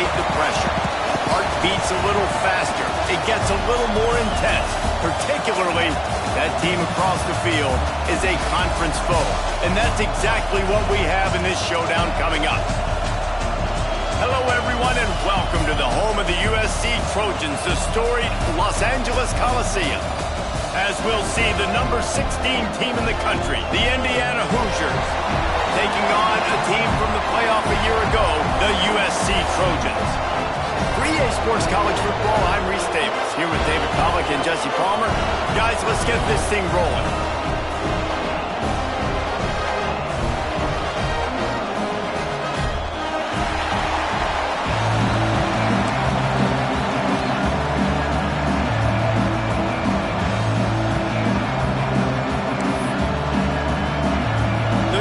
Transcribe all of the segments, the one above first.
elevate the pressure. Heart beats a little faster. It gets a little more intense. Particularly, that team across the field is a conference foe. And that's exactly what we have in this showdown coming up. Hello, everyone, and welcome to the home of the USC Trojans, the storied Los Angeles Coliseum. As we'll see, the number 16 team in the country, the Indiana Hoosiers, taking on a team from the playoff a year ago, the USC Trojans. For EA Sports College Football, I'm Reese Davis, here with David Pollack and Jesse Palmer. Guys, let's get this thing rolling.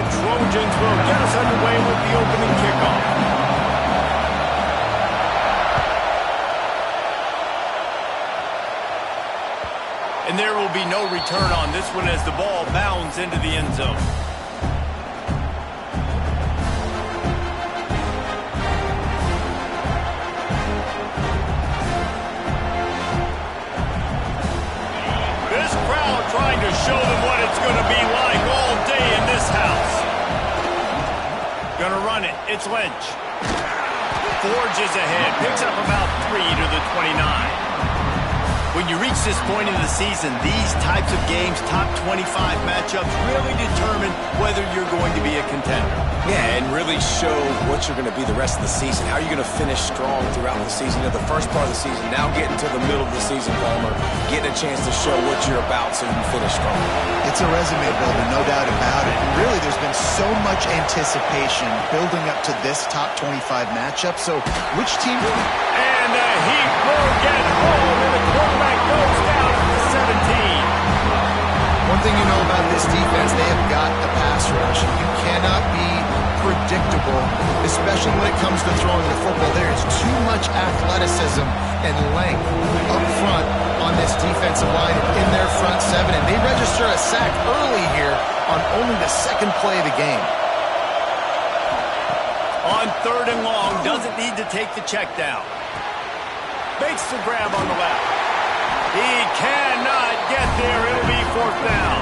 Trojans will get us underway with the opening kickoff. And there will be no return on this one as the ball bounds into the end zone. This crowd trying to show them what it's going to be like all day in this house. Gonna run it. It's Lynch. Forges ahead. Picks up about 3 to the 29. When you reach this point in the season, these types of games, top 25 matchups, really determine whether you're going to be a contender. Yeah, and really show what you're going to be the rest of the season. How are you going to finish strong throughout the season? At the first part of the season, now getting to the middle of the season, Palmer, getting a chance to show what you're about so you can finish strong. It's a resume builder, no doubt about it. And really, there's been so much anticipation building up to this top 25 matchup. So, which team? And he will get home, and the quarterback goes down at the 17. One thing you know about this defense, they have got a pass rush. You cannot be predictable, especially when it comes to throwing the football. There is too much athleticism and length up front on this defensive line in their front seven, and they register a sack early here on only the second play of the game. On 3rd and long, doesn't need to take the check down. Makes the grab on the left. He cannot get there. It'll be 4th down.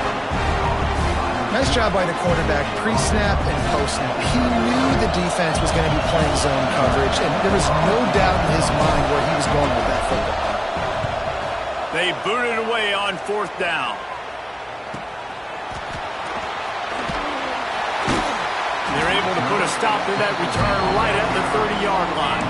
Nice job by the quarterback, pre-snap and post-snap. He knew the defense was going to be playing zone coverage, and there was no doubt in his mind where he was going with that football. They booted away on 4th down. They're able to put a stop to that return right at the 30-yard line.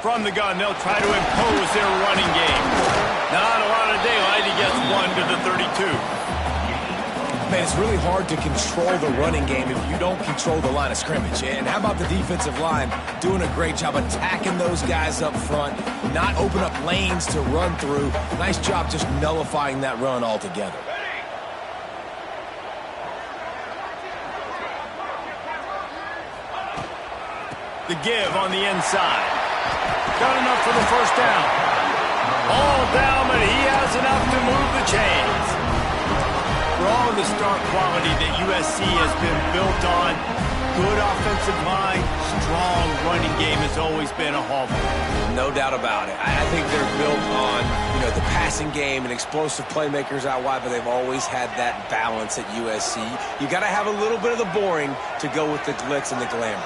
From the gun, they'll try to impose their running game. Not a lot of daylight. He gets 1 to the 32. Man, it's really hard to control the running game if you don't control the line of scrimmage. And how about the defensive line doing a great job attacking those guys up front, not open up lanes to run through. Nice job just nullifying that run altogether. The give on the inside. Got enough for the 1st down. All down, but he has enough to move the chains. For all of the star quality that USC has been built on, good offensive line, strong running game has always been a hallmark. No doubt about it. I think they're built on, the passing game and explosive playmakers out wide, but they've always had that balance at USC. You got to have a little bit of the boring to go with the glitz and the glamour.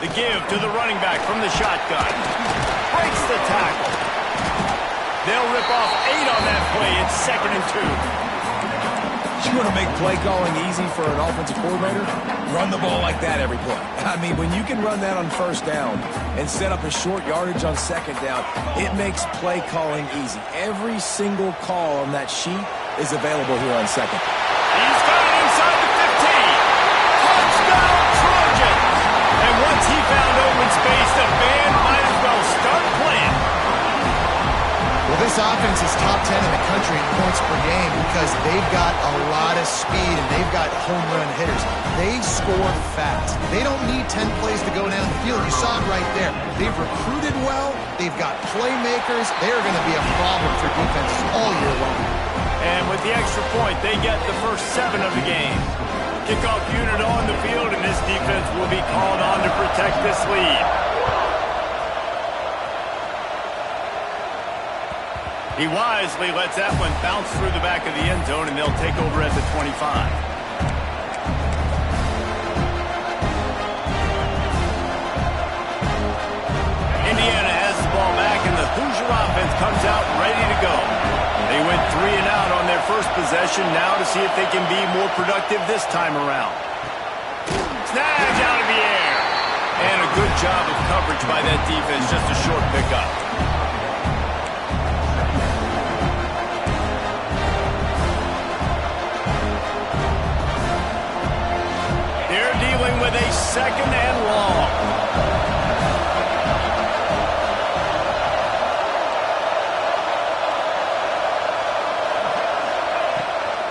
The give to the running back from the shotgun. Breaks the tackle. They'll rip off 8 on that play. It's 2nd and 2. You want to make play calling easy for an offensive coordinator? Run the ball like that every play. I mean, when you can run that on 1st down and set up a short yardage on 2nd down, it makes play calling easy. Every single call on that sheet is available here on 2nd. He's got it inside. This offense is top 10 in the country in points per game because they've got a lot of speed and they've got home run hitters. They score fast. They don't need 10 plays to go down the field. You saw it right there. They've recruited well. They've got playmakers. They're going to be a problem for defenses all year long. And with the extra point, they get the first 7 of the game. Kickoff unit on the field, and this defense will be called on to protect this lead. He wisely lets that one bounce through the back of the end zone, and they'll take over at the 25. Indiana has the ball back, and the Hoosier offense comes out ready to go. They went 3 and out on their first possession, now to see if they can be more productive this time around. Snag out of the air. And a good job of coverage by that defense, just a short pickup. With a second and long.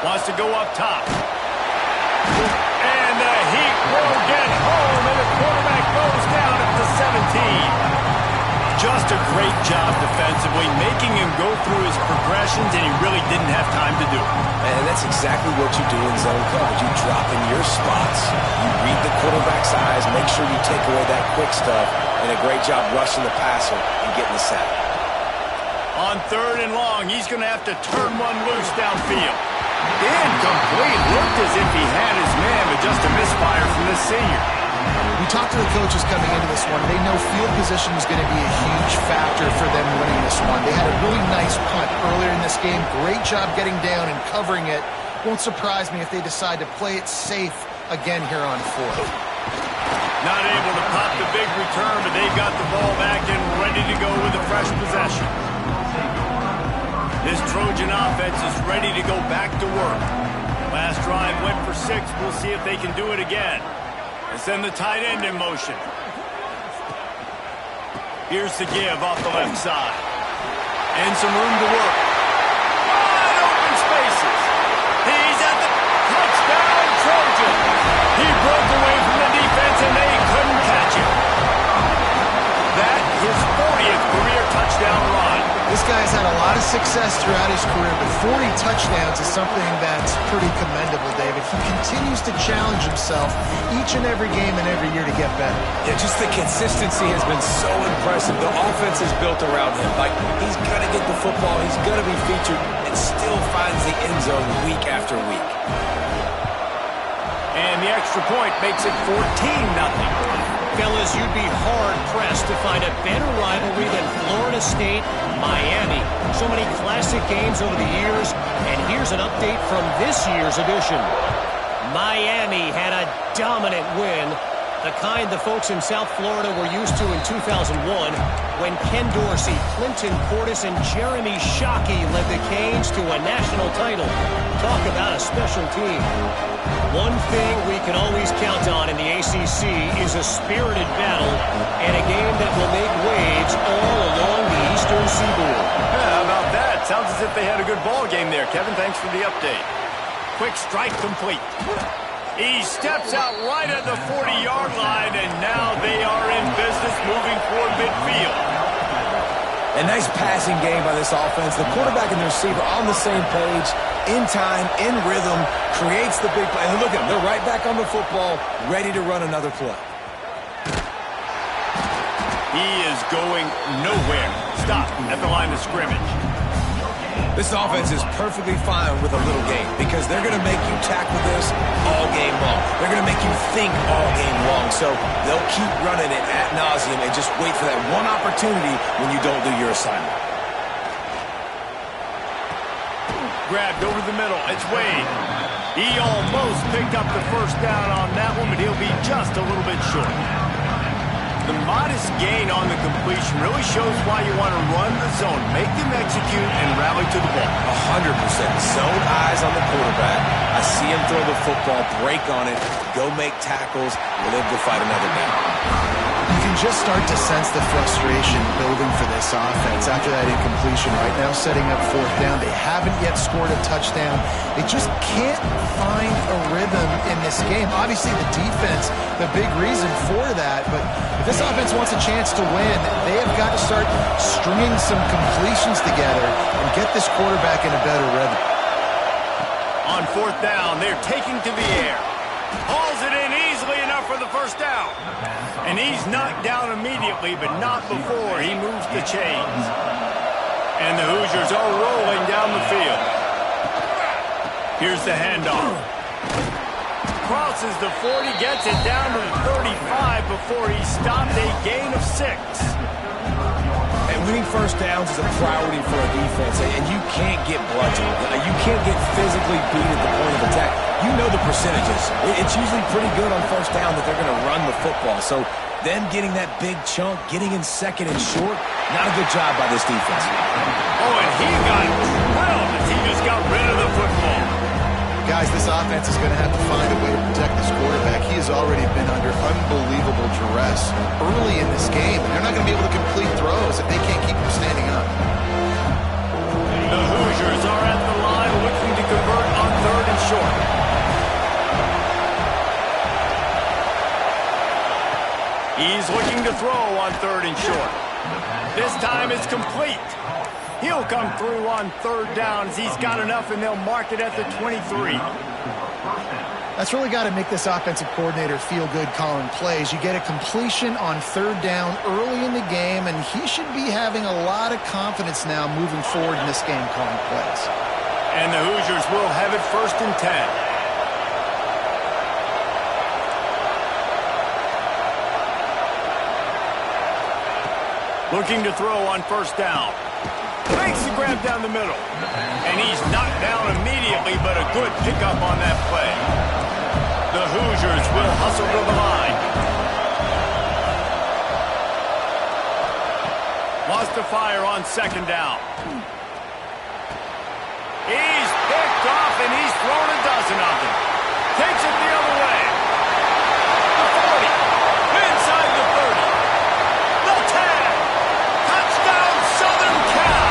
Wants to go up top. And the Heat will get home, and the quarterback goes down at the 17. Just a great job defensively, making him go through his progressions, and he really didn't have time to do it. And that's exactly what you do in zone coverage. You drop in your spots, you read the quarterback's eyes, make sure you take away that quick stuff, and a great job rushing the passer and getting the sack. On 3rd and long, he's going to have to turn one loose downfield. Incomplete. Looked as if he had his man, but just a misfire from the senior. We talked to the coaches coming into this one. They know field position is going to be a huge factor for them winning this one. They had a really nice punt earlier in this game. Great job getting down and covering it. Won't surprise me if they decide to play it safe again here on 4th. Not able to pop the big return, but they've got the ball back and ready to go with a fresh possession. This Trojan offense is ready to go back to work. Last drive went for 6. We'll see if they can do it again. And send the tight end in motion. Here's the give off the left side. And some room to work. Wide open spaces. He's at the touchdown Trojan. He broke away from the defense and they couldn't catch him. That his 40th career touchdown run. This guy's had a lot of success throughout his career, but 40 touchdowns is something that's pretty commendable, David. He continues to challenge himself each and every game and every year to get better. Yeah, just the consistency has been so impressive. The offense is built around him. Like, he's going to get the football, he's going to be featured, and still finds the end zone week after week. And the extra point makes it 14-0. Fellas, you'd be hard-pressed to find a better rivalry than Florida State-Miami. So many classic games over the years, and here's an update from this year's edition. Miami had a dominant win, the kind the folks in South Florida were used to in 2001 when Ken Dorsey, Clinton Portis, and Jeremy Shockey led the Canes to a national title. Talk about a special team. One thing we can always count on in the ACC is a spirited battle and a game that will make waves all along the Eastern Seaboard. Yeah, how about that? Sounds as if they had a good ball game there. Kevin, thanks for the update. Quick strike complete. He steps out right at the 40-yard line, and now they are in business moving toward midfield. A nice passing game by this offense. The quarterback and the receiver on the same page, in time, in rhythm, creates the big play. And look at them. They're right back on the football, ready to run another play. He is going nowhere. Stop at the line of scrimmage. This offense is perfectly fine with a little game because they're going to make you tackle this all game long. They're going to make you think all game long. So they'll keep running it ad nauseum and just wait for that one opportunity when you don't do your assignment. Grabbed over the middle. It's Wade. He almost picked up the first down on that one, but he'll be just a little bit short. The modest gain on the completion really shows why you want to run the zone, make them execute, and rally to the ball. 100%. Zone eyes on the quarterback. I see him throw the football, break on it, go make tackles, live to fight another down. You can can just start to sense the frustration building for this offense after that incompletion right now, setting up fourth down. They haven't yet scored a touchdown. They just can't find a rhythm in this game. Obviously, the defense, the big reason for that, but if this offense wants a chance to win, they have got to start stringing some completions together and get this quarterback in a better rhythm. On fourth down, they're taking to the air. Hauls it in easily enough for the first down. And he's knocked down immediately, but not before he moves the chains. And the Hoosiers are rolling down the field. Here's the handoff. Crosses the 40, gets it down to the 35 before he stopped, a gain of 6. And winning first downs is a priority for a defense, and you can't get bludgeoned. You can't get physically beat at the point of attack. You know the percentages. It's usually pretty good on first down that they're going to run the football. So them getting that big chunk, getting in second and short, not a good job by this defense. Oh, and he got drilled as he just got rid of the football. Guys, this offense is going to have to find a way to protect this quarterback. He has already been under unbelievable duress early in this game. They're not going to be able to complete throws if they can't keep him standing up. The Hoosiers are at the line looking to convert on third and short. He's looking to throw on third and short. This time it's complete. He'll come through on third down as he's got enough, and they'll mark it at the 23. That's really got to make this offensive coordinator feel good calling plays. You get a completion on third down early in the game, and he should be having a lot of confidence now moving forward in this game calling plays. And the Hoosiers will have it 1st and 10. Looking to throw on first down. Makes the grab down the middle. And he's knocked down immediately, but a good pickup on that play. The Hoosiers will hustle to the line. Lost to fire on second down. He's picked off, and he's thrown a dozen of them. Takes it the other way. The 40. Inside the 30. The 10. Touchdown, Southern Cal.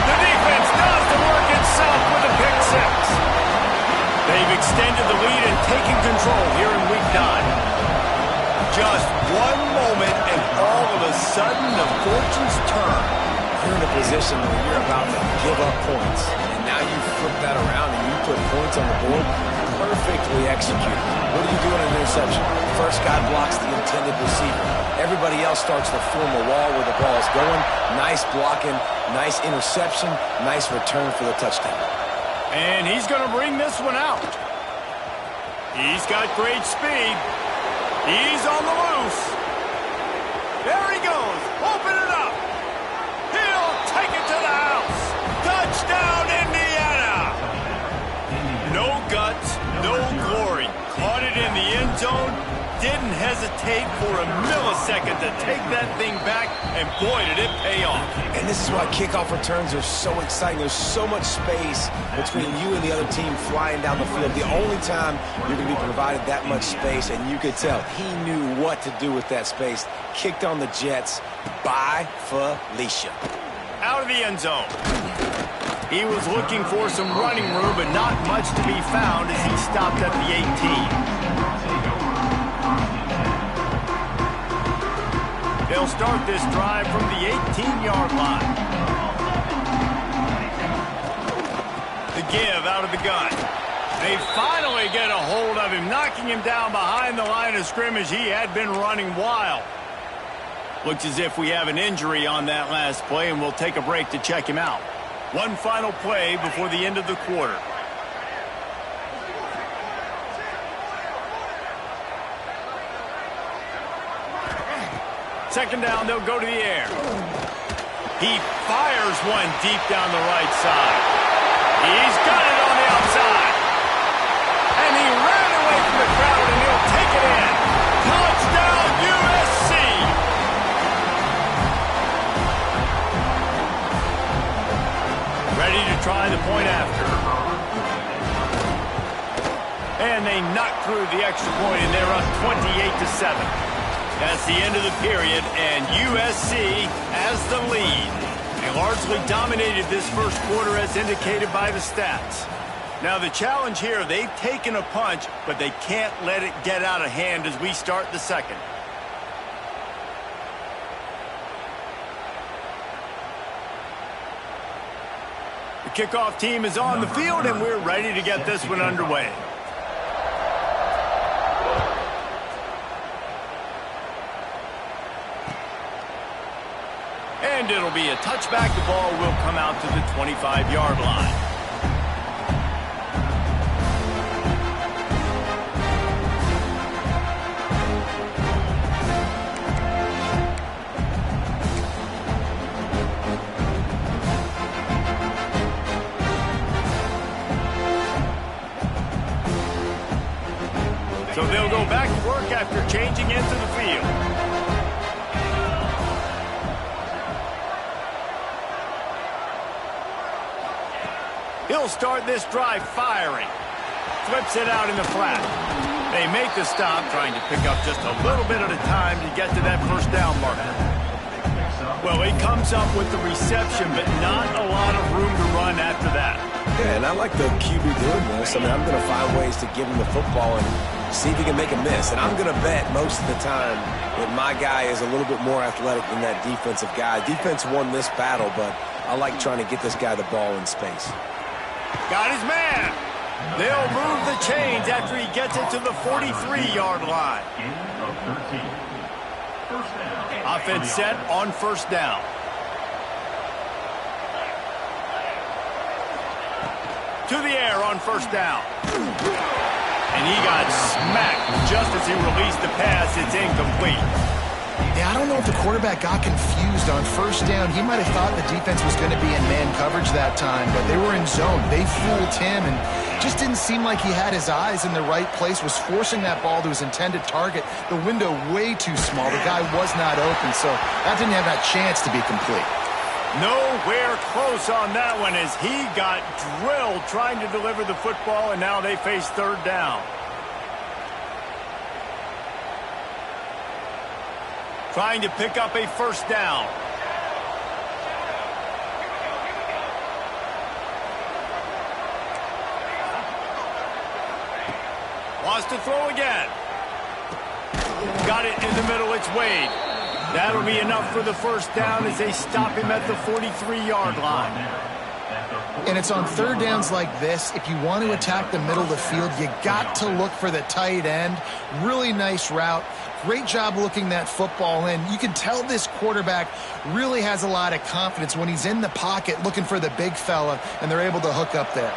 The defense does the work itself with a pick 6. They've extended the lead and taken control here in Week 9. Just one moment, and all of a sudden, the fortunes turn. You're in a position where you're about to give up points, and now you flip that around and you put points on the board. Perfectly executed. What do you do in an interception? First guy blocks the intended receiver. Everybody else starts to form a wall where the ball is going. Nice blocking, nice interception, nice return for the touchdown. And he's going to bring this one out. He's got great speed. He's on the loose. There he goes. Open it up. He'll take it to the house. Touchdown, Indiana. No guts, no glory. Caught it in the end zone. Didn't hesitate for a millisecond to take that thing back, and boy, did it pay off. And this is why kickoff returns are so exciting. There's so much space between you and the other team flying down the field. The only time you're going to be provided that much space, and you could tell he knew what to do with that space. Kicked on the Jets by Felicia. Out of the end zone. He was looking for some running room, but not much to be found as he stopped at the 18. They'll start this drive from the 18-yard line. The give out of the gun. They finally get a hold of him, knocking him down behind the line of scrimmage. He had been running wild. Looks as if we have an injury on that last play, and we'll take a break to check him out. One final play before the end of the quarter. Second down, they'll go to the air. He fires one deep down the right side. He's got it on the outside. And he ran away from the crowd, and he'll take it in. Touchdown, USC! Ready to try the point after. And they knock through the extra point, and they're up 28-7. That's the end of the period, and USC has the lead. They largely dominated this first quarter as indicated by the stats. Now the challenge here, they've taken a punch, but they can't let it get out of hand as we start the second. The kickoff team is on the field, and we're ready to get this one underway. And it'll be a touchback. The ball will come out to the 25-yard line. So they'll go back to work after changing into the field. He'll start this drive firing. Flips it out in the flat. They make the stop, trying to pick up just a little bit at a time to get to that first down marker. Well, he comes up with the reception, but not a lot of room to run after that. Yeah, and I like the QB doing this. I mean, I'm going to find ways to give him the football and see if he can make a miss. And I'm going to bet most of the time that my guy is a little bit more athletic than that defensive guy. Defense won this battle, but I like trying to get this guy the ball in space. Got his man. They'll move the chains after he gets it to the 43-yard line. Offense set on first down. To the air on first down. And he got smacked just as he released the pass. It's incomplete. Yeah, I don't know if the quarterback got confused on first down. He might have thought the defense was going to be in man coverage that time, but they were in zone. They fooled him and just didn't seem like he had his eyes in the right place, was forcing that ball to his intended target. The window way too small. The guy was not open, so that didn't have that chance to be complete. Nowhere close on that one as he got drilled trying to deliver the football, and now they face third down. Trying to pick up a first down. Wants to throw again. Got it in the middle. It's Wade. That'll be enough for the first down as they stop him at the 43-yard line. And it's on third downs like this. If you want to attack the middle of the field, you got to look for the tight end. Really nice route. Great job looking that football in. You can tell this quarterback really has a lot of confidence when he's in the pocket looking for the big fella, and they're able to hook up there.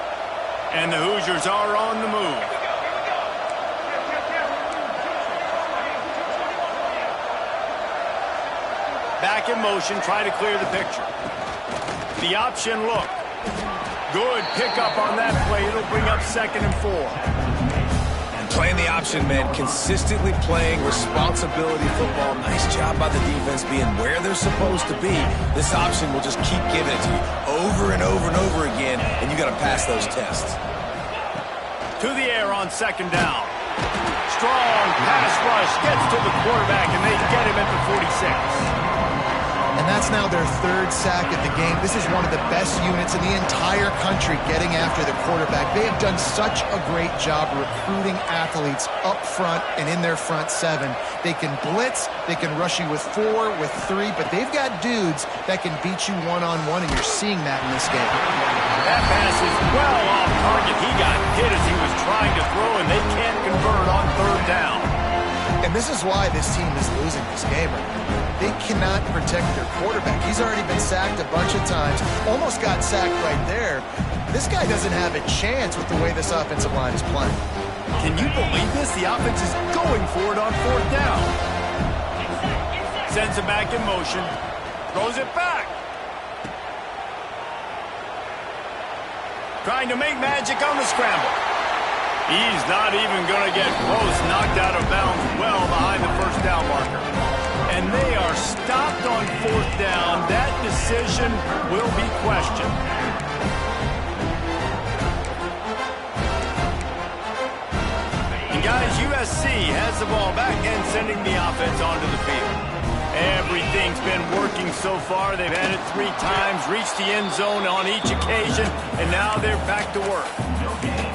And the Hoosiers are on the move. Back in motion, try to clear the picture. The option look. Good pickup on that play. It'll bring up 2nd and 4. Playing the option, man. Consistently playing responsibility football. Nice job by the defense being where they're supposed to be. This option will just keep giving it to you over and over and over again, and you got to pass those tests. To the air on 2nd down. Strong pass rush gets to the quarterback, and they get him at the 46. And that's now their 3rd sack of the game. This is one of the best units in the entire country getting after the quarterback. They have done such a great job recruiting athletes up front and in their front 7. They can blitz, they can rush you with 4, with 3, but they've got dudes that can beat you one-on-one, and you're seeing that in this game. That pass is well off target. He got hit as he was trying to throw, and they can't convert on 3rd down. And this is why this team is losing this game right now. They cannot protect their quarterback. He's already been sacked a bunch of times, almost got sacked right there. This guy doesn't have a chance with the way this offensive line is playing. Can you believe this? The offense is going for it on 4th down. Sends it back in motion. Throws it back. Trying to make magic on the scramble. He's not even going to get close. Knocked out of bounds well behind the first down marker. And they are stopped on 4th down. That decision will be questioned. And guys, USC He has the ball back and sending the offense onto the field. Everything's been working so far. They've had it 3 times, reached the end zone on each occasion, and now they're back to work.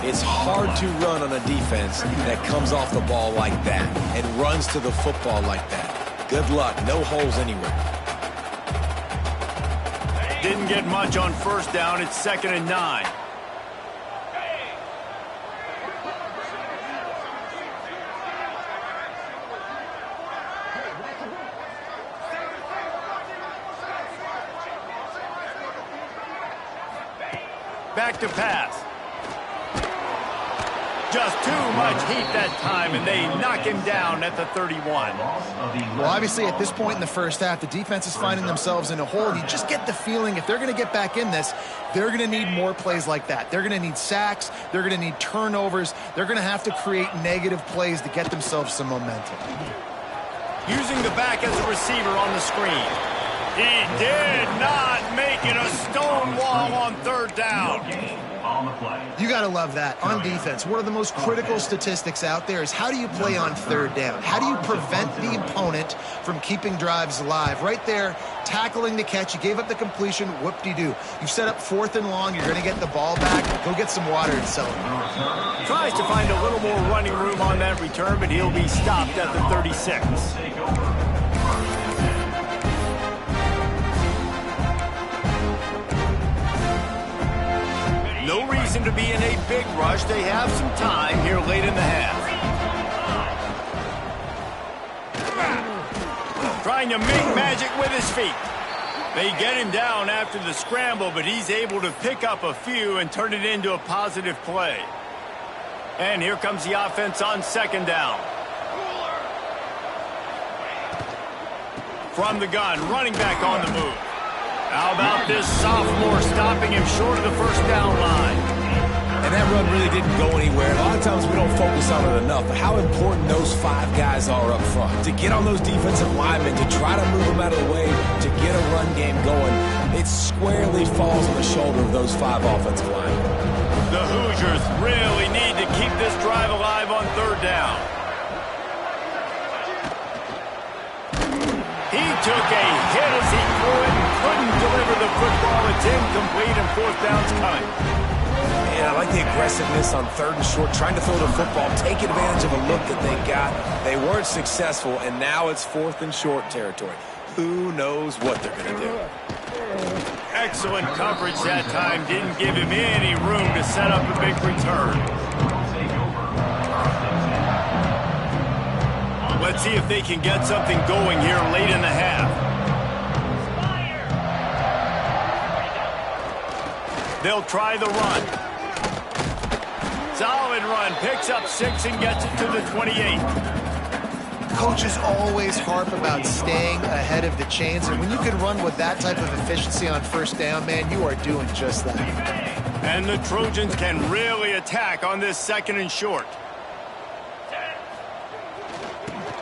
It's hard to run on a defense that comes off the ball like that and runs to the football like that. Good luck. No holes anywhere. Didn't get much on first down. It's 2nd and 9. Back to pass. Just too much heat that time, and they knock him down at the 31. Well, obviously, at this point in the first half, the defense is finding themselves in a hole. You just get the feeling if they're going to get back in this, they're going to need more plays like that. They're going to need sacks. They're going to need turnovers. They're going to have to create negative plays to get themselves some momentum. Using the back as a receiver on the screen. He did not make it a stone wall on 3rd down. You got to love that. On defense, one of the most critical statistics out there is how do you play on 3rd down? How do you prevent the opponent from keeping drives alive? Right there, tackling the catch. You gave up the completion. Whoop-de-doo. You set up 4th and long. You're going to get the ball back. Go get some water and celebrate. Tries to find a little more running room on that return, but he'll be stopped at the 36. No reason to be in a big rush. They have some time here late in the half. Trying to make magic with his feet. They get him down after the scramble, but he's able to pick up a few and turn it into a positive play. And here comes the offense on 2nd down. From the gun, running back on the move. How about this sophomore stopping him short of the 1st down line? And that run really didn't go anywhere. A lot of times we don't focus on it enough, but how important those 5 guys are up front. To get on those defensive linemen, to try to move them out of the way, to get a run game going, it squarely falls on the shoulder of those 5 offensive linemen. The Hoosiers really need to keep this drive alive on 3rd down. He took a hit as he threw it and couldn't deliver the football. It's incomplete and 4th down's coming. And I like the aggressiveness on 3rd and short, trying to throw the football, take advantage of a look that they got. They weren't successful, and now it's 4th and short territory. Who knows what they're going to do? Excellent coverage that time. Didn't give him any room to set up a big return. Let's see if they can get something going here late in the half. They'll try the run. Solid run. Picks up 6 and gets it to the 28. Coaches always harp about staying ahead of the chains, and when you can run with that type of efficiency on 1st down, man, you are doing just that. And the Trojans can really attack on this 2nd and short.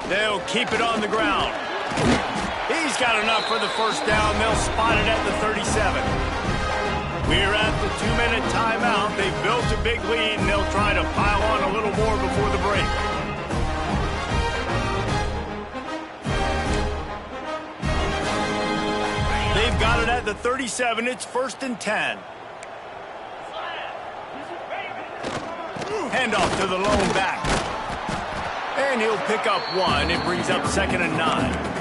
They'll keep it on the ground. He's got enough for the 1st down. They'll spot it at the 37. We're at the 2-minute timeout. They've built a big lead, and they'll try to pile on a little more before the break. They've got it at the 37. It's 1st and 10. Handoff to the lone back. And he'll pick up 1. It brings up 2nd and 9.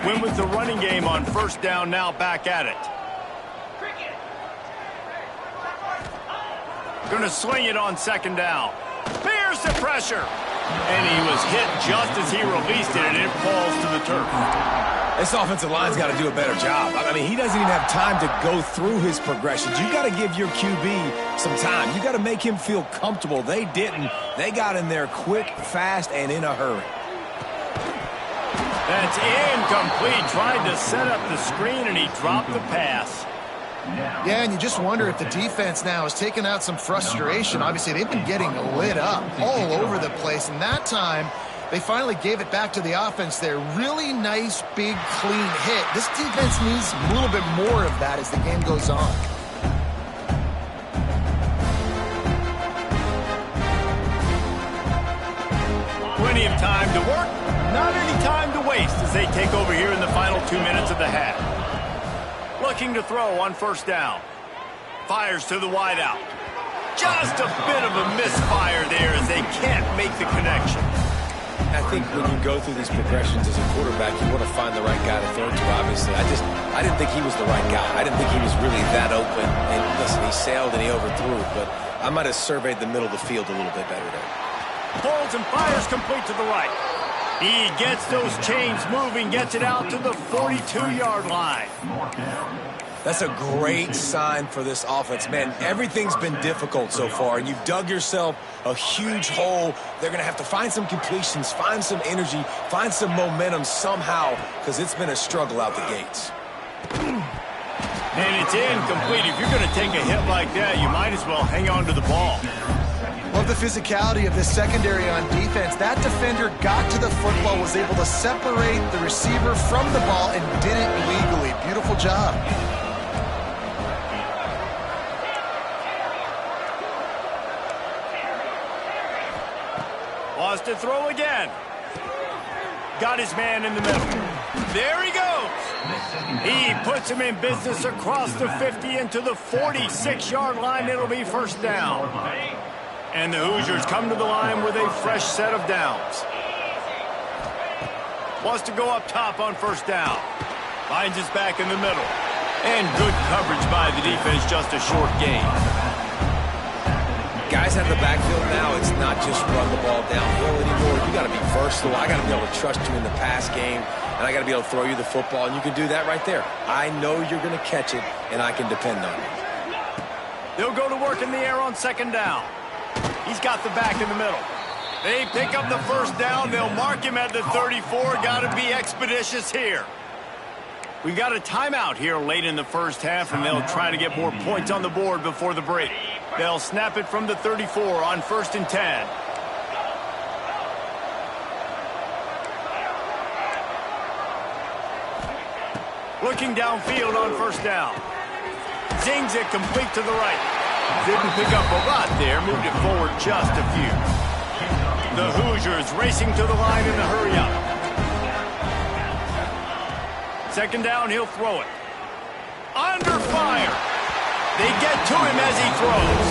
Win with the running game on 1st down, now back at it. Gonna swing it on 2nd down. Here's the pressure. And he was hit just as he released it, and it falls to the turf. This offensive line's got to do a better job. I mean, he doesn't even have time to go through his progressions. You got to give your QB some time. You got to make him feel comfortable. They didn't. They got in there quick, fast, and in a hurry. That's incomplete. Tried to set up the screen, and he dropped the pass. Yeah, and you just wonder if the defense now has taken out some frustration. Obviously, they've been getting lit up all over the place, and that time They finally gave it back to the offense there. Really nice, big, clean hit. This defense needs a little bit more of that as the game goes on. Plenty of time to work, not any time to waste as they take over here in the final 2 minutes of the half. Looking to throw on first down. Fires to the wideout. Just a bit of a misfire there as they can't make the connection. I think when you go through these progressions as a quarterback, you want to find the right guy to throw to, obviously. I didn't think he was the right guy. I didn't think he was really that open. And listen, he sailed and he overthrew, but I might have surveyed the middle of the field a little bit better there. Pulls and fires complete to the right. He gets those chains moving, gets it out to the 42-yard line. That's a great sign for this offense. Man, everything's been difficult so far, and you've dug yourself a huge hole. They're going to have to find some completions, find some energy, find some momentum somehow, because it's been a struggle out the gates. And it's incomplete. If you're going to take a hit like that, you might as well hang on to the ball. Love the physicality of this secondary on defense. That defender got to the football, was able to separate the receiver from the ball, and did it legally. Beautiful job. Wants to throw again. Got his man in the middle. There he goes. He puts him in business across the 50 into the 46-yard line. It'll be first down. And the Hoosiers come to the line with a fresh set of downs. Wants to go up top on first down. Finds his back in the middle. And good coverage by the defense, just a short gain. Guys have the backfield now. It's not just run the ball downhill anymore. You got to be versatile. I got to be able to trust you in the pass game, and I got to be able to throw you the football, and you can do that right there. I know you're going to catch it, and I can depend on it. They'll go to work in the air on second down. He's got the back in the middle. They pick up the first down. They'll mark him at the 34. Got to be expeditious here. We got a timeout here late in the first half, and they'll try to get more points on the board before the break. They'll snap it from the 34 on 1st and 10. Looking downfield on first down. Zings it complete to the right. Didn't pick up a lot there, moved it forward just a few. The Hoosiers racing to the line in a hurry-up. Second down, he'll throw it. Under fire. They get to him as he throws.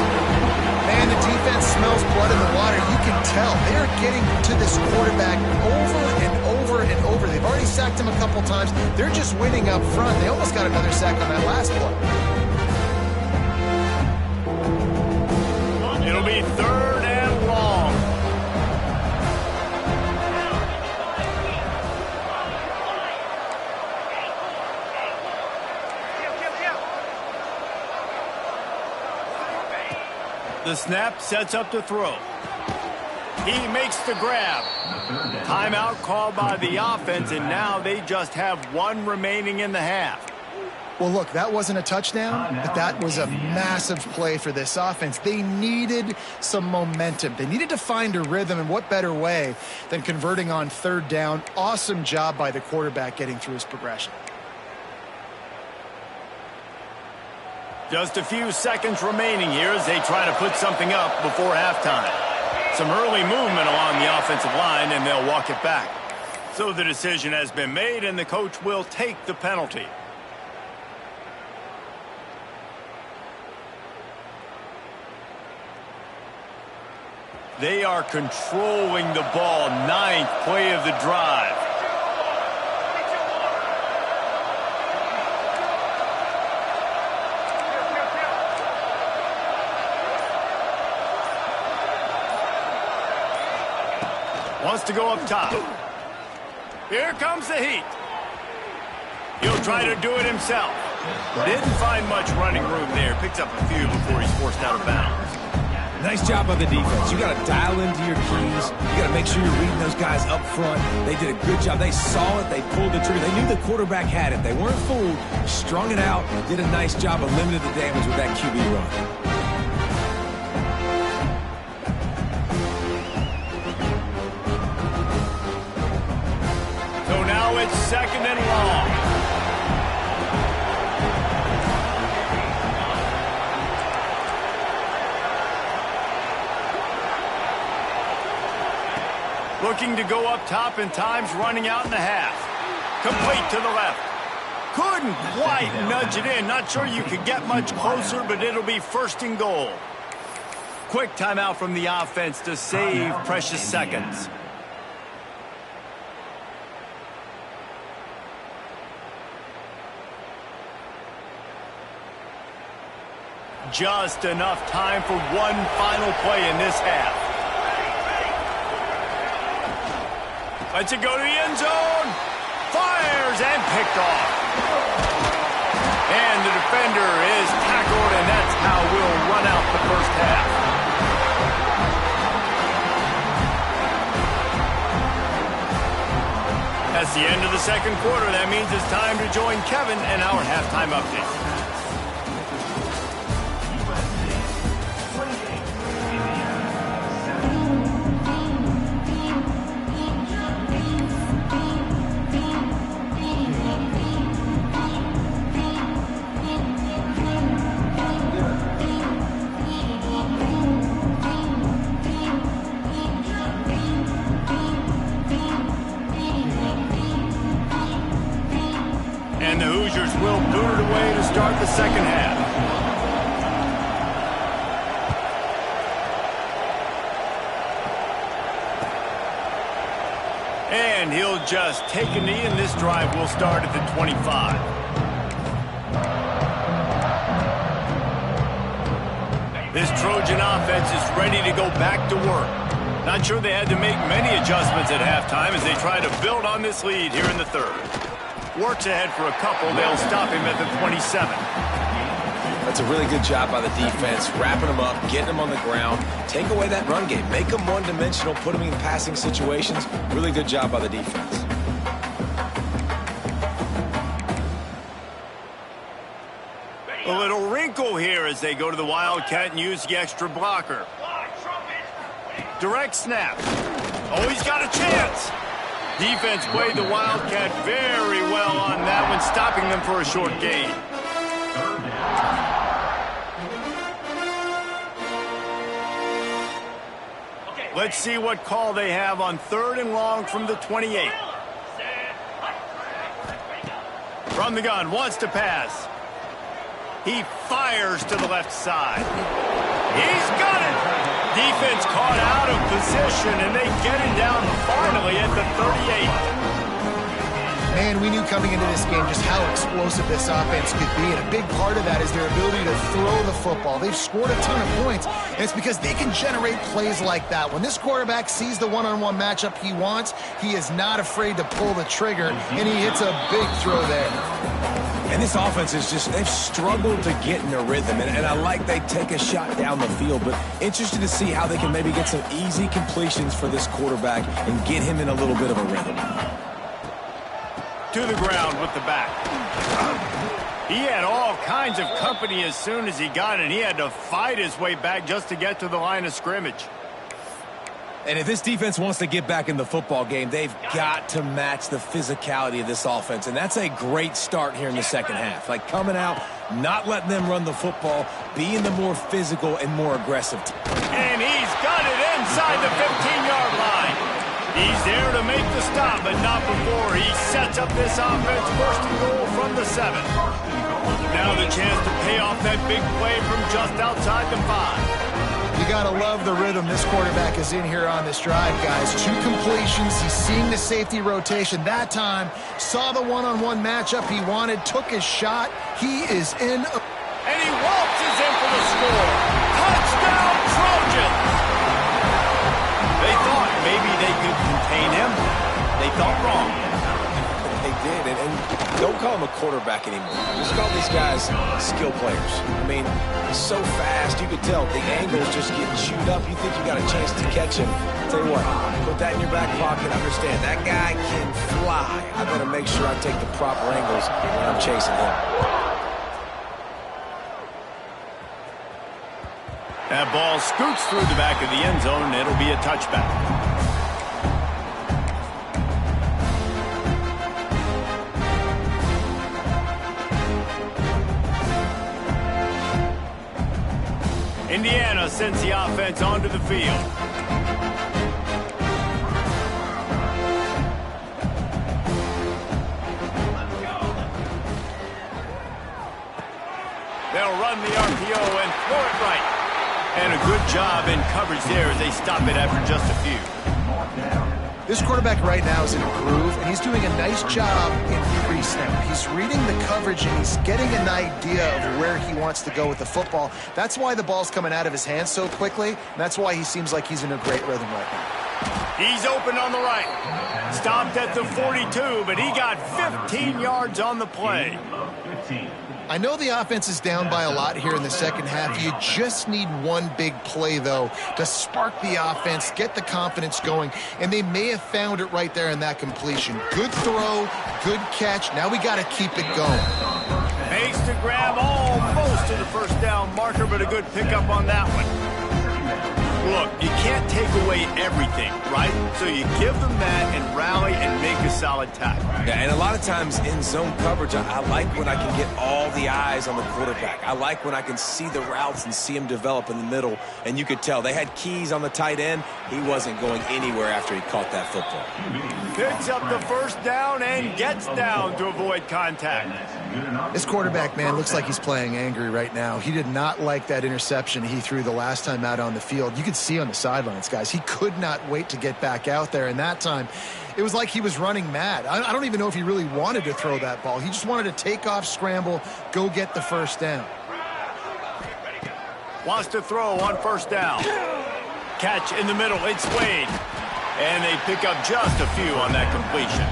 Man, the defense smells blood in the water. You can tell. They're getting to this quarterback over and over and over. They've already sacked him a couple times. They're just winning up front. They almost got another sack on that last play. It'll be 3rd and long. The snap sets up to throw. He makes the grab. Timeout called by the offense, and now they just have one remaining in the half. Well, look, that wasn't a touchdown, but that was a massive play for this offense. They needed some momentum. They needed to find a rhythm, and what better way than converting on 3rd down. Awesome job by the quarterback getting through his progression. Just a few seconds remaining here as they try to put something up before halftime. Some early movement along the offensive line, and they'll walk it back. So the decision has been made, and the coach will take the penalty. They are controlling the ball. 9th play of the drive. Wants to go up top. Here comes the heat. He'll try to do it himself. Didn't find much running room there. Picks up a few before he's forced out of bounds. Nice job by the defense. You got to dial into your keys. You got to make sure you're reading those guys up front. They did a good job. They saw it. They pulled the trigger. They knew the quarterback had it. They weren't fooled. Strung it out. And did a nice job of limiting the damage with that QB run. go. It's 2nd and long. Looking to go up top, and time's running out in the half. Complete to the left. Couldn't quite nudge it in. Not sure you could get much closer, but it'll be 1st and goal. Quick timeout from the offense to save precious seconds. Just enough time for one final play in this half. Lets it go to the end zone. Fires and picked off. And the defender is tackled, and that's how we'll run out the first half. That's the end of the 2nd quarter. That means it's time to join Kevin and our halftime update. And the Hoosiers will boot it away to start the 2nd half. And he'll just take a knee, and this drive will start at the 25. This Trojan offense is ready to go back to work. Not sure they had to make many adjustments at halftime as they try to build on this lead here in the 3rd. Works ahead for a couple. They'll stop him at the 27. That's a really good job by the defense, wrapping them up, getting them on the ground, take away that run game, make them one-dimensional, put them in passing situations. Really good job by the defense. A little wrinkle here as they go to the Wildcat and use the extra blocker. Direct snap. Oh, he's got a chance. Defense played the Wildcat very well on that one, stopping them for a short gain. Let's see what call they have on 3rd and long from the 28. From the gun, wants to pass. He fires to the left side. He's got it! Defense caught out of position, and they get it down finally at the 38. Man, we knew coming into this game just how explosive this offense could be, and a big part of that is their ability to throw the football. They've scored a ton of points, and it's because they can generate plays like that. When this quarterback sees the one-on-one matchup he wants, he is not afraid to pull the trigger, and he hits a big throw there. And this offense is just, they've struggled to get in a rhythm. And I like they take a shot down the field, but interested to see how they can maybe get some easy completions for this quarterback and get him in a little bit of a rhythm. To the ground with the back. He had all kinds of company as soon as he got it. He had to fight his way back just to get to the line of scrimmage. And if this defense wants to get back in the football game, they've got to match the physicality of this offense. And that's a great start here in the 2nd half. Like coming out, not letting them run the football, being the more physical and more aggressive team. And he's got it inside the 15-yard line. He's there to make the stop, but not before he sets up this offense 1st and goal from the 7. Now the chance to pay off that big play from just outside the 5. You got to love the rhythm this quarterback is in here on this drive, guys. 2 completions. He's seeing the safety rotation that time. Saw the one-on-one matchup he wanted. Took his shot. He is in. And he waltzes in for the score. Touchdown, Trojans! They thought maybe they could contain him. They thought wrong. They did, and don't call him a quarterback anymore. Just call these guys skill players. I mean, he's so fast, you could tell the angle's just getting chewed up. You think you got a chance to catch him. Tell you what, put that in your back pocket. Understand, that guy can fly. I better make sure I take the proper angles when I'm chasing him. That ball scoots through the back of the end zone, and it'll be a touchback. Indiana sends the offense onto the field. They'll run the RPO and throw it right. And a good job in coverage there as they stop it after just a few. This quarterback right now is in a groove, and he's doing a nice job in pre-snap. He's reading the coverage, and he's getting an idea of where he wants to go with the football. That's why the ball's coming out of his hands so quickly, and that's why he seems like he's in a great rhythm right now. He's open on the right. Stopped at the 42, but he got 15 yards on the play. I know the offense is down by a lot here in the second half. You just need one big play, though, to spark the offense, get the confidence going, and they may have found it right there in that completion. Good throw, good catch. Now we got to keep it going. Makes the grab almost to the first down marker, but a good pickup on that one. Look, you can't take away everything, right? So you give them that and rally and make a solid tackle. Yeah, and a lot of times in zone coverage, I like when I can get all the eyes on the quarterback. I like when I can see the routes and see him develop in the middle. And you could tell they had keys on the tight end. He wasn't going anywhere after he caught that football. Picks up the first down and gets down to avoid contact. This quarterback, man, looks like he's playing angry right now. He did not like that interception he threw the last time out on the field. You could see on the sidelines, guys, he could not wait to get back out there. And that time, it was like he was running mad. I don't even know if he really wanted to throw that ball. He just wanted to take off, scramble, go get the first down. Wants to throw on first down. Catch in the middle. It's Wade. And they pick up just a few on that completion.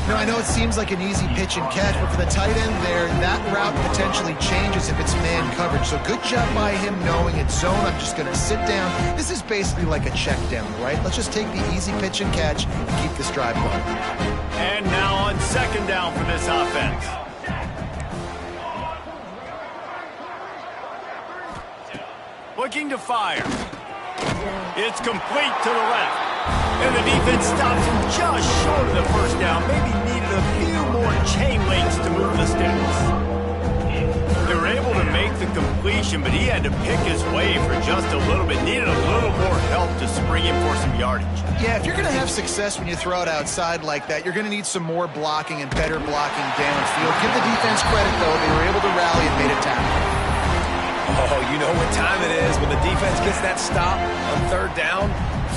Now, I know it seems like an easy pitch and catch, but for the tight end there, that route potentially changes if it's man coverage. So good job by him knowing it's zone. I'm just going to sit down. This is basically like a check down, right? Let's just take the easy pitch and catch and keep this drive going. And now on second down for this offense. Looking to fire. It's complete to the left. And the defense stops him just short of the first down. Maybe needed a few more chain links to move the sticks. They were able to make the completion, but he had to pick his way for just a little bit. Needed a little more help to spring him for some yardage. Yeah, if you're going to have success when you throw it outside like that, you're going to need some more blocking and better blocking downfield. Give the defense credit, though. They were able to rally and made a tackle. Oh, you know what time it is when the defense gets that stop on third down.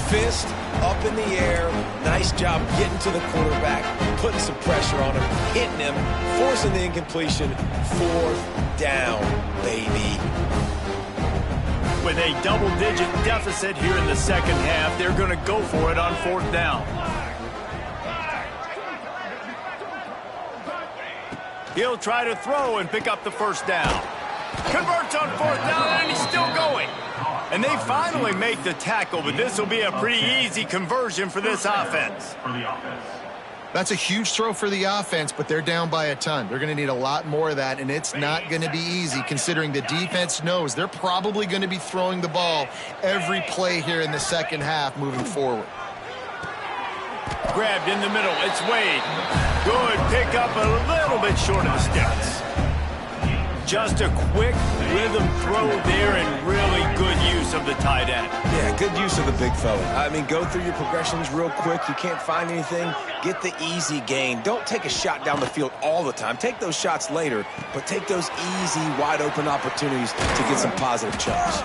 Fist up in the air. Nice job getting to the quarterback, putting some pressure on him, hitting him, forcing the incompletion. Fourth down, baby. With a double-digit deficit here in the second half, they're going to go for it on fourth down. He'll try to throw and pick up the first down. Converts on fourth down, and he's still going. And they finally make the tackle, but this will be a pretty easy conversion for this offense. That's a huge throw for the offense, but they're down by a ton. They're going to need a lot more of that, and it's not going to be easy considering the defense knows they're probably going to be throwing the ball every play here in the second half moving forward. Grabbed in the middle. It's Wade. Good pickup, a little bit short of the sticks. Just a quick rhythm throw there and really good use of the tight end. Yeah, good use of the big fella. I mean, go through your progressions real quick. You can't find anything. Get the easy gain. Don't take a shot down the field all the time. Take those shots later, but take those easy, wide-open opportunities to get some positive chunks.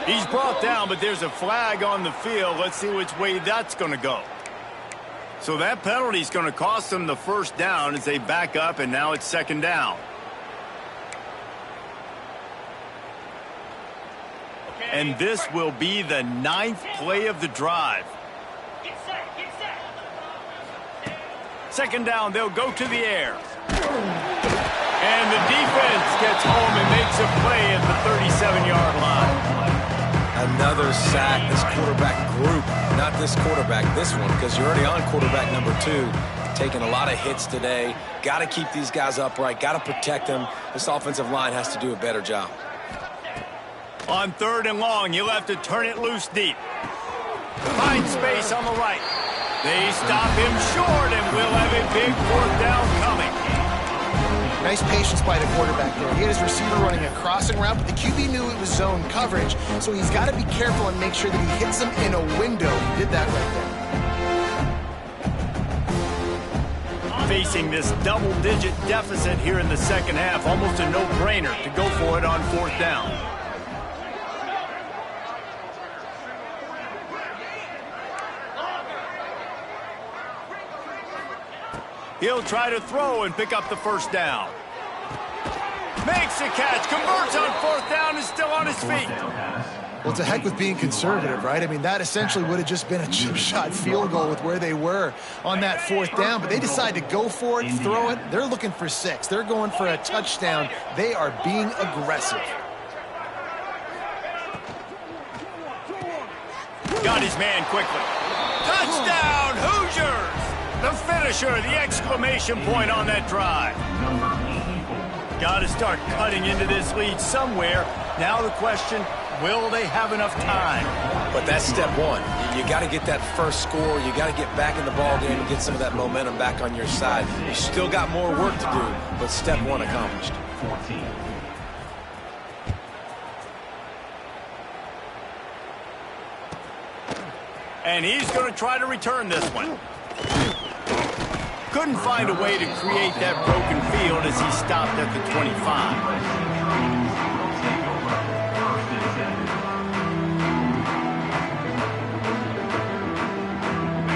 He's brought down, but there's a flag on the field. Let's see which way that's going to go. So that penalty is going to cost them the first down as they back up, and now it's second down. And this will be the 9th play of the drive. Second down, they'll go to the air. And the defense gets home and makes a play at the 37-yard line. Another sack. This quarterback group, not this quarterback, this one, because you're already on quarterback number 2. Taking a lot of hits today. Got to keep these guys upright. Got to protect them. This offensive line has to do a better job. On third and long, you'll have to turn it loose deep. Find space on the right. They stop him short, and we'll have a big fourth down coming. Nice patience by the quarterback there. He had his receiver running a crossing route, but the QB knew it was zone coverage, so he's got to be careful and make sure that he hits him in a window. He did that right there. Facing this double-digit deficit here in the second half, almost a no-brainer to go for it on fourth down. He'll try to throw and pick up the first down. Makes a catch, converts on fourth down, is still on his feet. Well, it's a heck with being conservative, right? I mean, that essentially would have just been a chip shot field goal with where they were on that fourth down, but they decide to go for it, throw it. They're looking for 6. They're going for a touchdown. They are being aggressive. Got his man quickly. Touchdown, Hoosiers! The finisher, the exclamation point on that drive. Got to start cutting into this lead somewhere. Now the question, will they have enough time? But that's step one. You got to get that first score. You got to get back in the ball game and get some of that momentum back on your side. You still got more work to do, but step one accomplished. 14. And he's going to try to return this one. Couldn't find a way to create that broken field as he stopped at the 25.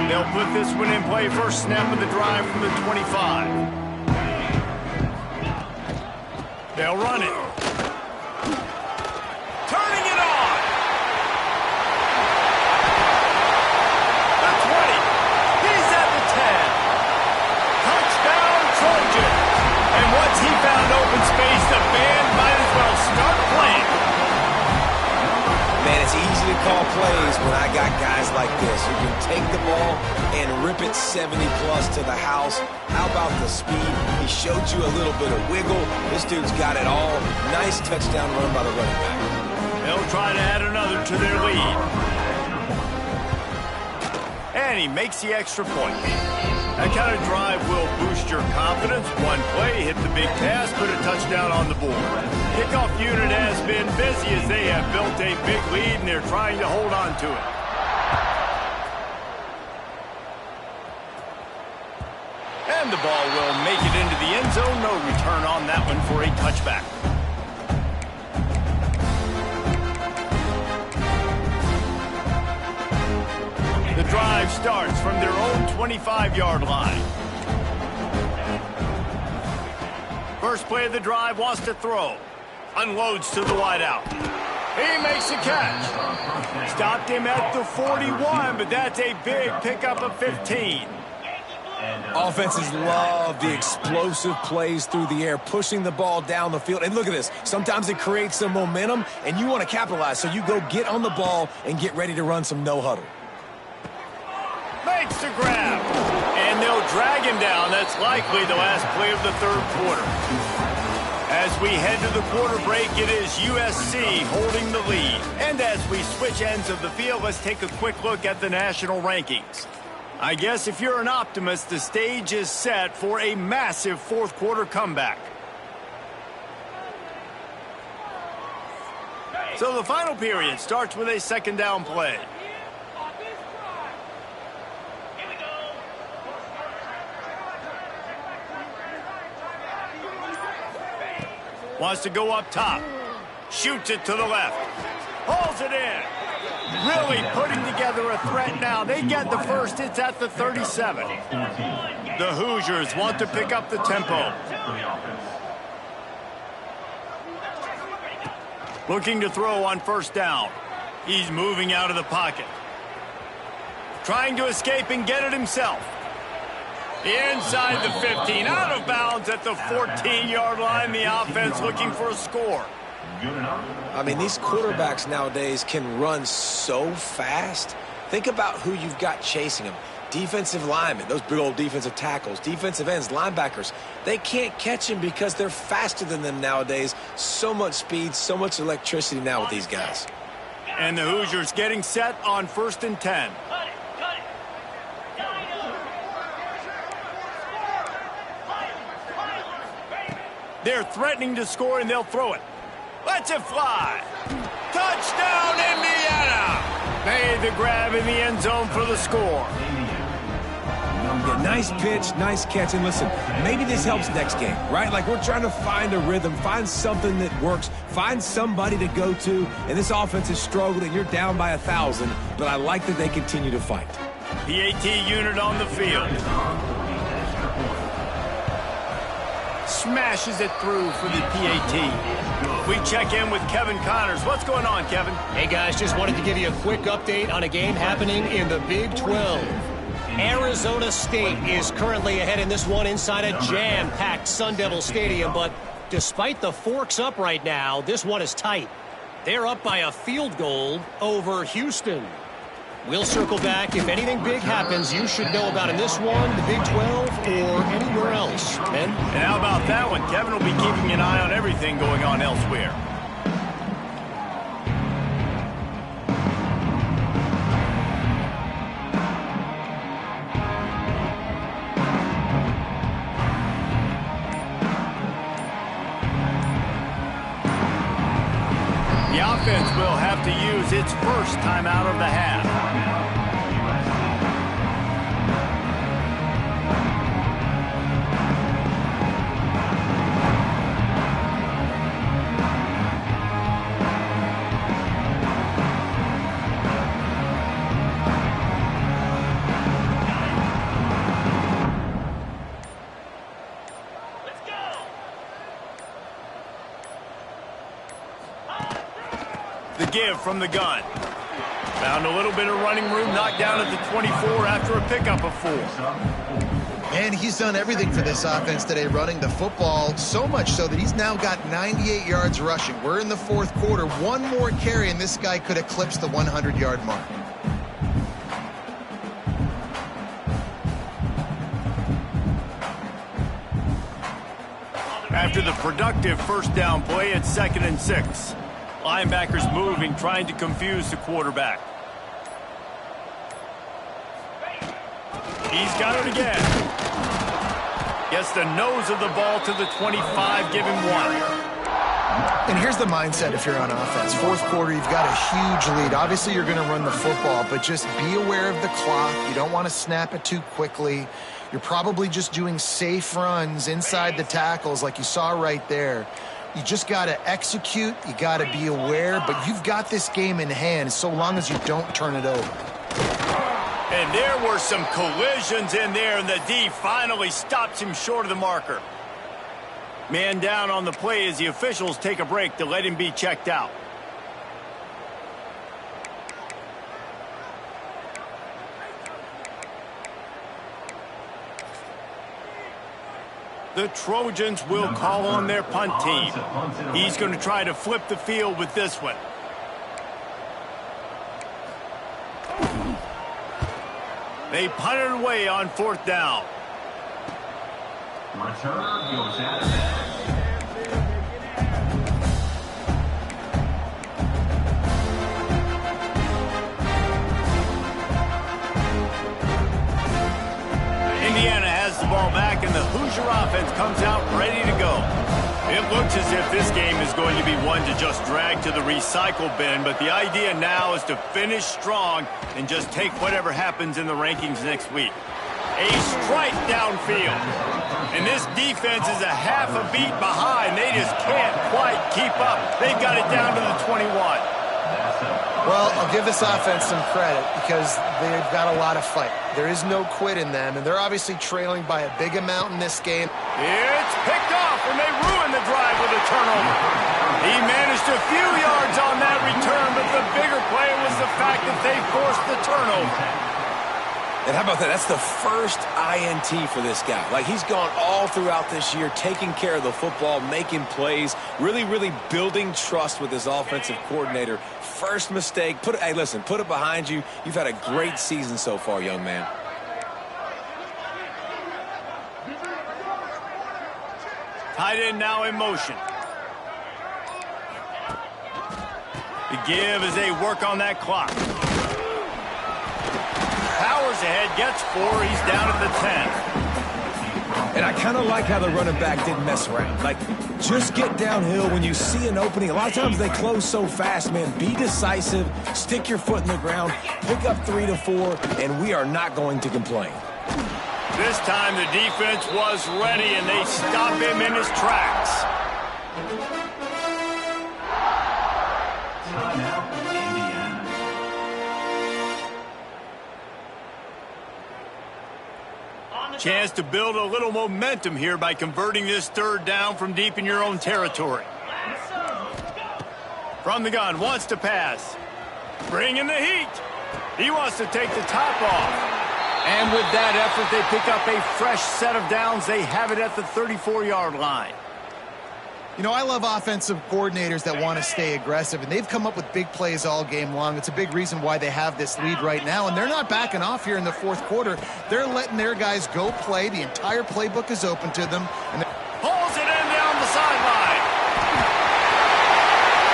They'll put this one in play first snap of the drive from the 25. They'll run it. Turning it on. The 20. He's at the 10. Touchdown, Trojan. And once he found open space, the band might as well start playing. Man, it's easy to call plays when I got guys like this who can take the ball and rip it 70-plus to the house. How about the speed? He showed you a little bit of wiggle. This dude's got it all. Nice touchdown run by the running back. They'll try to add another to their lead. And he makes the extra point. That kind of drive will boost your confidence. One play, hit the big pass, put a touchdown on the board. Kickoff unit has been busy as they have built a big lead, and they're trying to hold on to it. And the ball will make it into the end zone. No return on that one for a touchback. The drive starts from their own 25-yard line. First play of the drive, wants to throw. Unloads to the wideout. He makes a catch. Stopped him at the 41, but that's a big pickup of 15. Offenses love the explosive plays through the air, pushing the ball down the field. And look at this. Sometimes it creates some momentum, and you want to capitalize. So you go get on the ball and get ready to run some no-huddle. Makes the grab. And they'll drag him down. That's likely the last play of the third quarter. As we head to the quarter break, it is USC holding the lead. And as we switch ends of the field, let's take a quick look at the national rankings. I guess if you're an optimist, the stage is set for a massive fourth quarter comeback. So the final period starts with a second down play. Wants to go up top. Shoots it to the left. Hauls it in. Really putting together a threat now. They get the first. It's at the 37. The Hoosiers want to pick up the tempo. Looking to throw on first down. He's moving out of the pocket. Trying to escape and get it himself. Inside the 15, out of bounds at the 14-yard line. The offense looking for a score. I mean, these quarterbacks nowadays can run so fast. Think about who you've got chasing them. Defensive linemen, those big old defensive tackles, defensive ends, linebackers. They can't catch him because they're faster than them nowadays. So much speed, so much electricity now with these guys. And the Hoosiers getting set on 1st and 10. They're threatening to score, and they'll throw it. Lets it fly. Touchdown, Indiana! Made the grab in the end zone for the score. Yeah, nice pitch, nice catch. And listen, maybe this helps next game, right? Like, we're trying to find a rhythm, find something that works, find somebody to go to. And this offense is struggling. You're down by 1,000, but I like that they continue to fight. PAT unit on the field. Smashes it through for the PAT. We check in with Kevin Connors. What's going on, Kevin? Hey, guys, just wanted to give you a quick update on a game happening in the Big 12. Arizona State is currently ahead in this one inside a jam-packed Sun Devil Stadium, but despite the forks up right now, this one is tight. They're up by a field goal over Houston. We'll circle back. If anything big happens, you should know about in this one, the Big 12, or anywhere else. Ben? And how about that one? Kevin will be keeping an eye on everything going on elsewhere. The offense will have to use its first timeout of the half. The give from the gun. Found a little bit of running room, knocked down at the 24 after a pickup of 4. And he's done everything for this offense today, running the football, so much so that he's now got 98 yards rushing. We're in the fourth quarter. One more carry, and this guy could eclipse the 100-yard mark. After the productive first down play, it's 2nd and 6. Linebackers moving, trying to confuse the quarterback. He's got it again. Gets the nose of the ball to the 25, give him 1. And here's the mindset if you're on offense. Fourth quarter, you've got a huge lead. Obviously, you're going to run the football, but just be aware of the clock. You don't want to snap it too quickly. You're probably just doing safe runs inside the tackles like you saw right there. You just got to execute. You got to be aware, but you've got this game in hand so long as you don't turn it over. And there were some collisions in there, and the D finally stops him short of the marker. Man down on the play as the officials take a break to let him be checked out. The Trojans will call on their punt team. He's going to try to flip the field with this one. They punt it away on 4th down. Returner goes out of bounds. Indiana has the ball back, and the Hoosier offense comes out ready to go. It looks as if this game is going to be one to just drag to the recycle bin, but the idea now is to finish strong and just take whatever happens in the rankings next week. A strike downfield. And this defense is a half a beat behind. They just can't quite keep up. They've got it down to the 21. Well, I'll give this offense some credit because they've got a lot of fight. There is no quit in them, and they're obviously trailing by a big amount in this game. It's picked off, and they ruin the drive with a turnover. He managed a few yards on that return, but the bigger play was the fact that they forced the turnover. And how about that? That's the first INT for this guy. Like, he's gone all throughout this year, taking care of the football, making plays, really, really building trust with his offensive coordinator. First mistake. Hey, listen, put it behind you. You've had a great season so far, young man. Tight end now in motion. The give as they work on that clock. Powers ahead, gets 4. He's down at the 10. And I kind of like how the running back didn't mess around. Like, just get downhill when you see an opening. A lot of times they close so fast, man. Be decisive, stick your foot in the ground, pick up 3 to 4, and we are not going to complain. This time the defense was ready, and they stop him in his tracks. Timeout, Indiana. Chance to build a little momentum here by converting this third down from deep in your own territory. From the gun, wants to pass. Bringing the heat. He wants to take the top off. And with that effort, they pick up a fresh set of downs. They have it at the 34-yard line. You know, I love offensive coordinators that want to stay aggressive, and they've come up with big plays all game long. It's a big reason why they have this lead right now, and they're not backing off here in the fourth quarter. They're letting their guys go play. The entire playbook is open to them. And pulls it in down the sideline.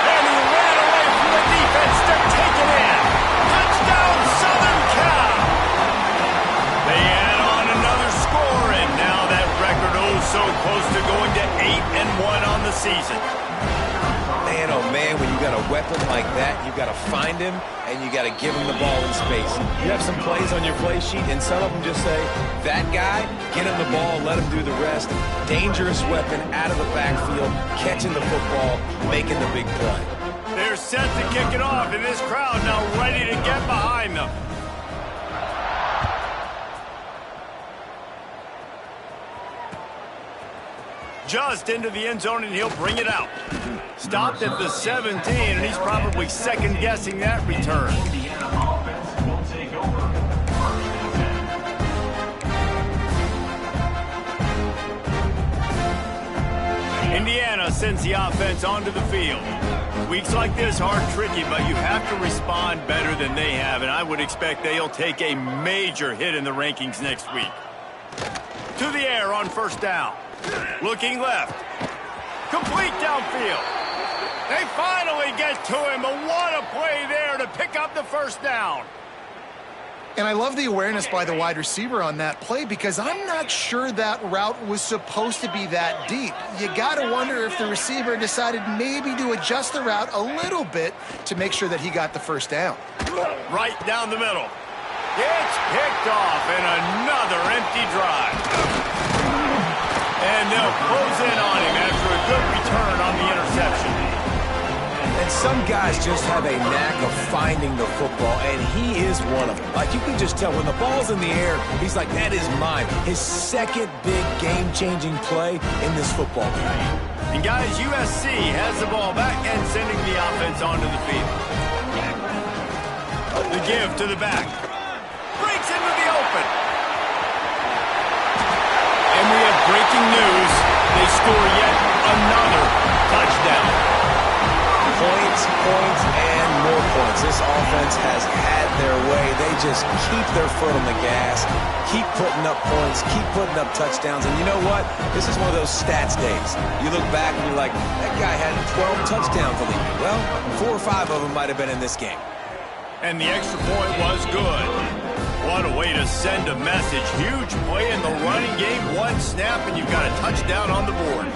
And he ran away from the defense to take it in. Touchdown, Southern Cal. They add on another score, and now that record so close to going to 8-1 on the season. Man, oh man, when you got a weapon like that, you got to find him, and you got to give him the ball in space. You have some plays on your play sheet, and some of them just say, that guy, get him the ball, let him do the rest. Dangerous weapon out of the backfield, catching the football, making the big play. They're set to kick it off, and this crowd now ready to get behind them. Just into the end zone, and he'll bring it out. Stopped at the 17, and he's probably second-guessing that return. Indiana offense will take over. First and 10. Indiana sends the offense onto the field. Weeks like this are tricky, but you have to respond better than they have, and I would expect they'll take a major hit in the rankings next week. To the air on first down. Looking left. Complete downfield. They finally get to him, but what a play there to pick up the first down. I love the awareness by the wide receiver on that play, because I'm not sure that route was supposed to be that deep. You got to wonder if the receiver decided maybe to adjust the route a little bit to make sure that he got the first down. Right down the middle. It's picked off, and another empty drive. And they'll close in on him after a good return on the interception. And some guys just have a knack of finding the football, and he is one of them. Like, you can just tell when the ball's in the air, he's like, that is mine. His second big game-changing play in this football game. And guys, USC has the ball back and sending the offense onto the field. The give to the back. Breaks into the open. And we have breaking news. They score yet another touchdown. Points, and more points. This offense has had their way. They just keep their foot on the gas, keep putting up points, keep putting up touchdowns. And you know what? This is one of those stats days. You look back and you're like, that guy had 12 touchdowns for the year. Well, 4 or 5 of them might have been in this game. And the extra point was good. What a way to send a message. Huge play in the running game. One snap, and you've got a touchdown on the board.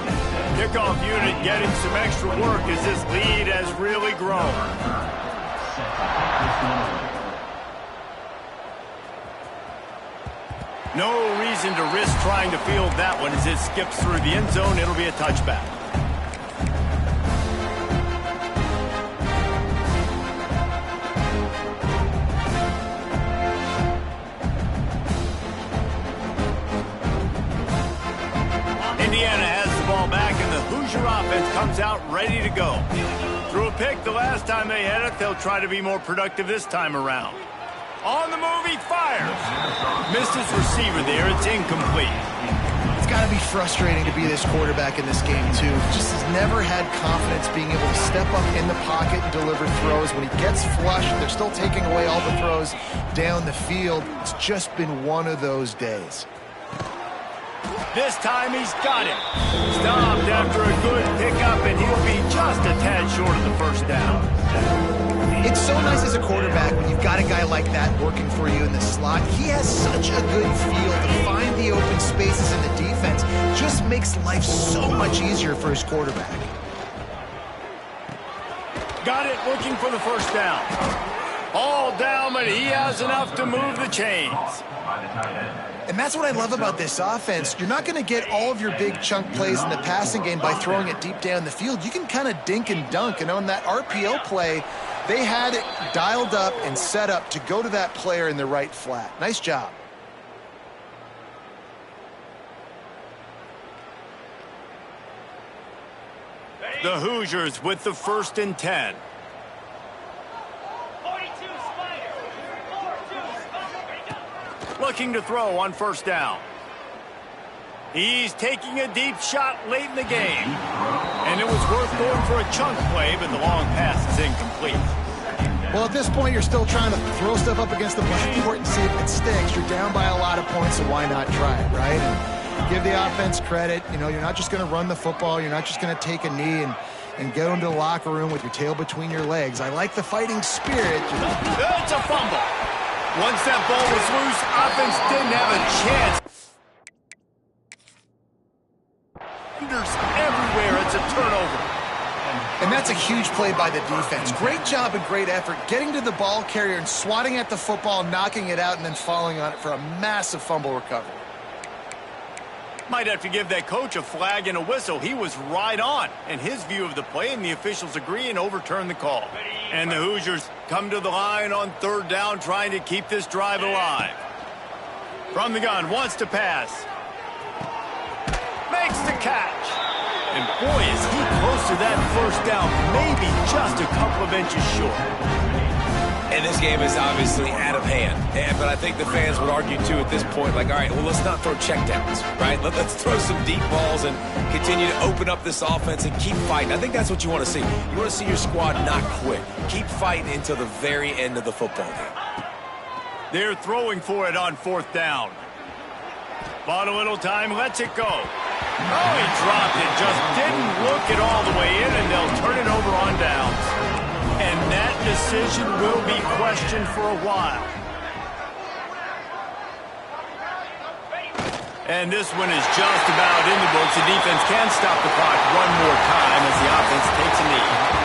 Kickoff unit getting some extra work as this lead has really grown. No reason to risk trying to field that one as it skips through the end zone. It'll be a touchback. Indiana has the ball back, and the Hoosier offense comes out ready to go. Threw a pick the last time they had it. They'll try to be more productive this time around. On the move, he fires. Missed his receiver there. It's incomplete. It's got to be frustrating to be this quarterback in this game, too. Just has never had confidence being able to step up in the pocket and deliver throws. When he gets flushed, they're still taking away all the throws down the field. It's just been one of those days. This time he's got it. Stopped after a good pickup, and he'll be just a tad short of the first down. It's so nice as a quarterback when you've got a guy like that working for you in the slot. He has such a good feel to find the open spaces in the defense. Just makes life so much easier for his quarterback. Got it, looking for the first down. All down, but he has enough to move the chains. And that's what I love about this offense. You're not going to get all of your big chunk plays in the passing game by throwing it deep down the field. You can kind of dink and dunk. And on that RPO play, they had it dialed up and set up to go to that player in the right flat. Nice job. The Hoosiers with the 1st and 10. Looking to throw on first down. He's taking a deep shot late in the game. And it was worth going for a chunk play, but the long pass is incomplete. Well, at this point, you're still trying to throw stuff up against the blackboard and see if it sticks. You're down by a lot of points, so why not try it, right? And give the offense credit. You know, you're not just going to run the football. You're not just going to take a knee and go into the locker room with your tail between your legs. I like the fighting spirit. It's a fumble. Once that ball was loose, offense didn't have a chance. Everywhere, it's a turnover. And that's a huge play by the defense. Great job and great effort getting to the ball carrier and swatting at the football, knocking it out, and then falling on it for a massive fumble recovery. Might have to give that coach a flag and a whistle. He was right on in his view of the play, and the officials agree and overturn the call. And the Hoosiers come to the line on 3rd down, trying to keep this drive alive. From the gun, wants to pass. Makes the catch. And boy, is he close to that first down, maybe just a couple of inches short. And this game is obviously out of hand. But I think the fans would argue, too, at this point, like, all right, well, let's not throw checkdowns, right? Let's throw some deep balls and continue to open up this offense and keep fighting. I think that's what you want to see. You want to see your squad not quit. Keep fighting until the very end of the football game. They're throwing for it on 4th down. Bought a little time, lets it go. Oh, he dropped it. Just didn't look it all the way in, and they'll turn it over on downs. And that decision will be questioned for a while. And this one is just about in the books. The defense can stop the clock one more time as the offense takes a knee.